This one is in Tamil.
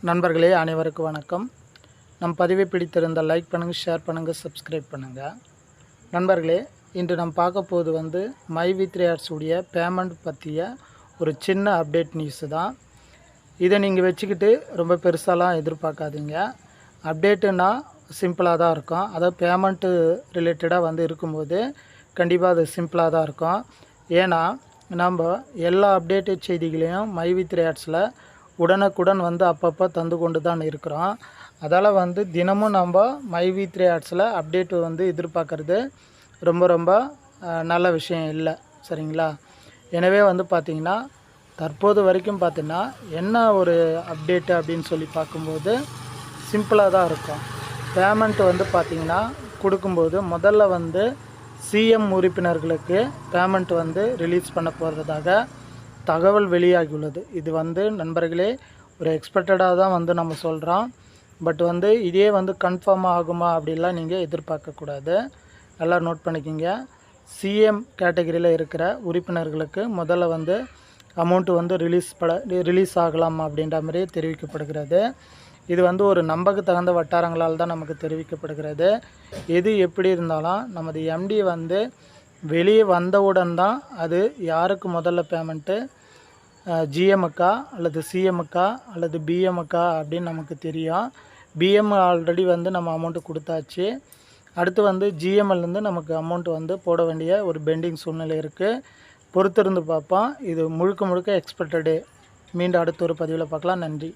நண்பர்களே அனைவருக்கும் வணக்கம். நம் பதிவை பிடித்திருந்தால் லைக் பண்ணுங்கள், ஷேர் பண்ணுங்கள், சப்ஸ்கிரைப் பண்ணுங்கள். நண்பர்களே, இன்று நம்ம பார்க்க போது மை வித் ரேட்ஸ் உடைய பேமெண்ட் பற்றிய ஒரு சின்ன அப்டேட் நியூஸு தான். இதை நீங்கள் வச்சுக்கிட்டு ரொம்ப பெருசாலாம் எதிர்பார்க்காதீங்க. அப்டேட்டுன்னா சிம்பிளாக தான் இருக்கும். அதாவது பேமெண்ட்டு ரிலேட்டடாக இருக்கும்போது கண்டிப்பாக அது சிம்பிளாக தான் இருக்கும். ஏன்னா நம்ம எல்லா அப்டேட்டு செய்திகளையும் மை வித் ரேட்ஸில் உடனுக்குடன் அப்பப்போ தந்து கொண்டு தான் இருக்கிறோம். அதால் தினமும் நம்ம மை வித் ரேட்ஸில் அப்டேட்டு எதிர்பார்க்குறது ரொம்ப நல்ல விஷயம் இல்லை, சரிங்களா? எனவே பார்த்திங்கன்னா தற்போது வரைக்கும் பார்த்திங்கன்னா என்ன ஒரு அப்டேட்டு அப்படின்னு சொல்லி பார்க்கும்போது சிம்பிளாக தான் இருக்கும். பேமெண்ட் பார்த்திங்கன்னா கொடுக்கும்போது முதல்ல சிஎம் உறுப்பினர்களுக்கு பேமெண்ட் ரிலீஸ் பண்ண போகிறதாக தகவல் வெளியாகியுள்ளது. இது நண்பர்களே ஒரு எக்ஸ்பெக்டடாக தான் நம்ம சொல்கிறோம். பட் இதே கன்ஃபார்ம் ஆகுமா அப்படிலாம் நீங்கள் எதிர்பார்க்கக்கூடாது. நல்லா நோட் பண்ணிக்கிங்க. சிஎம் கேட்டகரியில் இருக்கிற உறுப்பினர்களுக்கு முதல்ல அமௌண்ட்டு ரிலீஸ் ஆகலாம் அப்படின்ற மாதிரி தெரிவிக்கப்படுகிறது. இது ஒரு நம்பக்கு தகுந்த வட்டாரங்களால் தான் நமக்கு தெரிவிக்கப்படுகிறது. எது எப்படி இருந்தாலும் நமது எம்டி வெளியே வந்தவுடன் தான் அது யாருக்கு முதல்ல பேமெண்ட்டு, ஜிஎம்முக்கா அல்லது சிஎம்முக்கா அல்லது பிஎம்முக்கா அப்படின்னு நமக்கு தெரியும். பிஎம் ஆல்ரெடி நம்ம அமௌண்ட்டு கொடுத்தாச்சு. அடுத்து ஜிஎம்எல்லேருந்து நமக்கு அமௌண்ட்டு போட வேண்டிய ஒரு பெண்டிங் சூழ்நிலை இருக்குது. பொறுத்திருந்து பார்ப்போம். இது முழுக்க எக்ஸ்பெக்டடு. மீண்டும் அடுத்த ஒரு பதிவில் பார்க்கலாம். நன்றி.